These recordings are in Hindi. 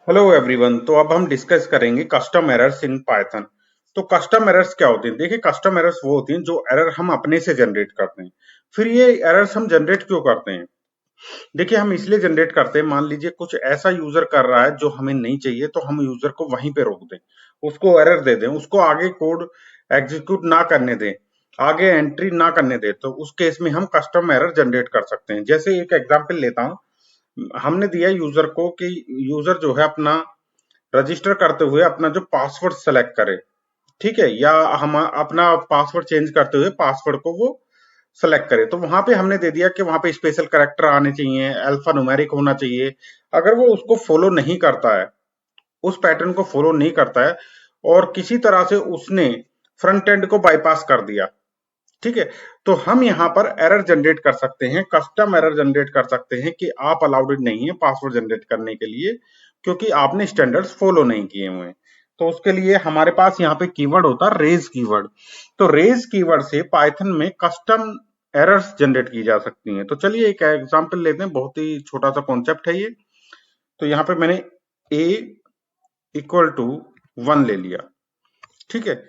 Hello everyone. तो अब हम डिस्कस करेंगे कस्टम एरर्स इन पाइथन। तो कस्टम एरर्स क्या होती हैं? देखिए, कस्टम एरर्स वो होती हैं जो एरर हम अपने से जनरेट करते हैं। फिर ये एरर्स हम जनरेट क्यों करते हैं? देखिए, हम इसलिए जनरेट करते हैं, मान लीजिए कुछ ऐसा यूजर कर रहा है जो हमें नहीं चाहिए, तो हम यूजर को वहीं पे रोक दें, उसको एरर दे दें, उसको आगे कोड एग्जीक्यूट ना करने दें, आगे एंट्री ना करने दें, तो उस केस में हम कस्टम एरर जनरेट कर सकते हैं। जैसे एक एग्जांपल लेता हूं, हमने दिया यूजर को कि यूजर जो है अपना रजिस्टर करते हुए अपना जो पासवर्ड सेलेक्ट करे, ठीक है, या हम अपना पासवर्ड चेंज करते हुए पासवर्ड को वो सेलेक्ट करे। तो वहां पे हमने दे दिया कि वहां पे स्पेशल कैरेक्टर आने चाहिए, अल्फा न्यूमेरिक होना चाहिए। अगर वो उसको फॉलो नहीं करता है, उस पैटर्न को फॉलो नहीं करता है, और किसी तरह से उसने फ्रंट एंड को बाईपास कर दिया, ठीक है, तो हम यहाँ पर एरर जनरेट कर सकते हैं, कस्टम एरर जनरेट कर सकते हैं कि आप अलाउड नहीं है पासवर्ड जनरेट करने के लिए, क्योंकि आपने स्टैंडर्ड्स फॉलो नहीं किए हुए हैं। तो उसके लिए हमारे पास यहाँ पे कीवर्ड होता है रेज कीवर्ड। तो रेज कीवर्ड से पाइथन में कस्टम एरर्स जनरेट की जा सकती हैं। तो चलिए एक एग्जांपल लेते हैं, बहुत ही छोटा सा कॉन्सेप्ट है ये। तो यहाँ पे मैंने a इक्वल टू 1 ले लिया, ठीक है।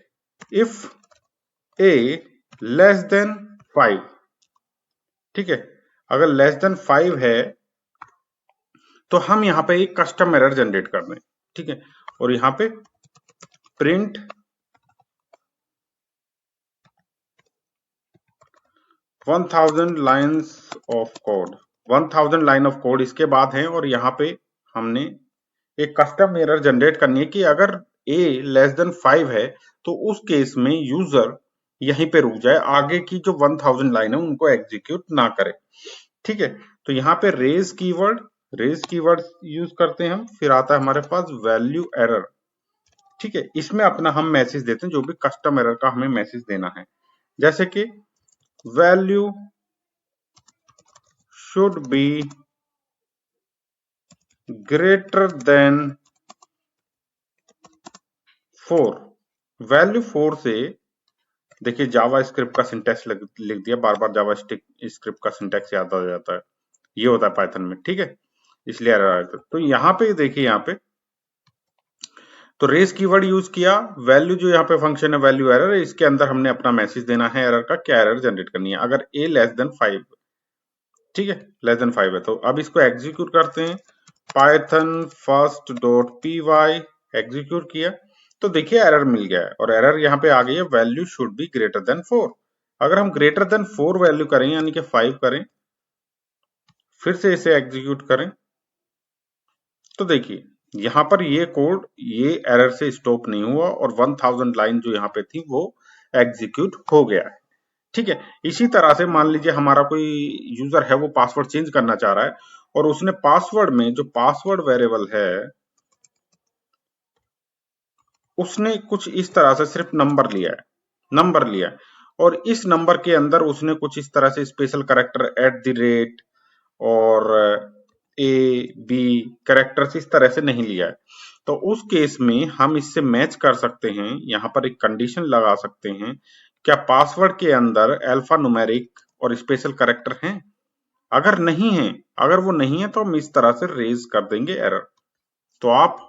इफ a लेस देन 5, ठीक है, अगर लेस देन 5 है तो हम यहाँ पे एक कस्टम एरर जनरेट कर दें, ठीक है, और यहाँ पे print 1000 lines of code, 1000 line of code इसके बाद है, और यहाँ पे हमने एक कस्टम एरर जनरेट करनी है कि अगर a लेस देन 5 है तो उस केस में यूजर यहीं पे रुक जाए, आगे की जो 1000 लाइन है उनको एग्जीक्यूट ना करे, ठीक है। तो यहाँ पे रेज कीवर्ड यूज करते हैं हम, फिर आता है हमारे पास वैल्यू एरर, ठीक है। इसमें अपना हम मैसेज देते हैं, जो भी कस्टम एरर का हमें मैसेज देना है, जैसे कि value should be greater than 4। Value 4 से, देखिए जावा स्क्रिप्ट का सिंटैक्स लिख दिया, बार बार जावा स्क्रिप्ट का सिंटैक्स याद आ जाता है, ये होता है पाइथन में, ठीक है, इसलिए एरर आया था। तो यहाँ पे देखिए, यहाँ पे तो रेस कीवर्ड यूज किया, वैल्यू जो यहाँ पे फंक्शन है वैल्यू एरर, इसके अंदर हमने अपना मैसेज देना है एरर का, क्या एरर जनरेट करनी है, अगर a लेस देन 5, ठीक है, लेस देन 5 है। तो अब इसको एग्जीक्यूट करते हैं, python first dot P Y, execute किया, तो देखिए एरर मिल गया है, और एरर यहाँ पे आ गई है, value should be greater than 4। अगर हम ग्रेटर देन 4 वैल्यू करें, यानी कि 5 करें, फिर से इसे एग्जीक्यूट करें, तो देखिए यहाँ पर ये कोड ये एरर से स्टॉप नहीं हुआ, और 1000 लाइन जो यहाँ पे थी वो एग्जीक्यूट हो गया है, ठीक है। इसी तरह से मान लीजिए हमारा कोई यूजर है, वो पासवर्ड चेंज करना चाह रहा है, और उसने पासवर्ड में जो पासवर्ड वेरिएबल है उसने कुछ इस तरह से सिर्फ नंबर लिया है, और इस नंबर के अंदर उसने कुछ इस तरह से special character at the rate और ए बी कैरेक्टर्स इस तरह से नहीं लिया है। तो उस केस में हम इससे मैच कर सकते हैं, यहाँ पर एक कंडीशन लगा सकते हैं, क्या पासवर्ड के अंदर अल्फा न्यूमेरिक और स्पेशल कैरेक्टर हैं? अगर नहीं है, अगर वो नहीं है तो हम इस तरह से रेज कर देंगे एरर। तो आप,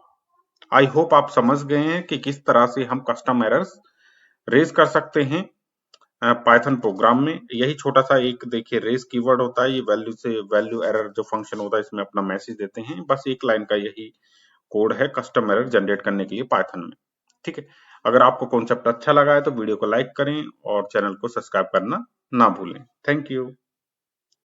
आई होप आप समझ गए हैं कि किस तरह से हम कस्टम एरर्स रेज कर सकते हैं पाइथन प्रोग्राम में। यही छोटा सा एक देखिए रेज कीवर्ड होता है, ये वैल्यू से वैल्यू एरर जो फंक्शन होता है, इसमें अपना मैसेज देते हैं, बस एक लाइन का यही कोड है कस्टम एरर जनरेट करने के लिए पाइथन में, ठीक है। अगर आपको कॉन्सेप्ट अच्छा लगा है तो वीडियो को लाइक करें और चैनल को सब्सक्राइब करना ना भूलें। Thank you.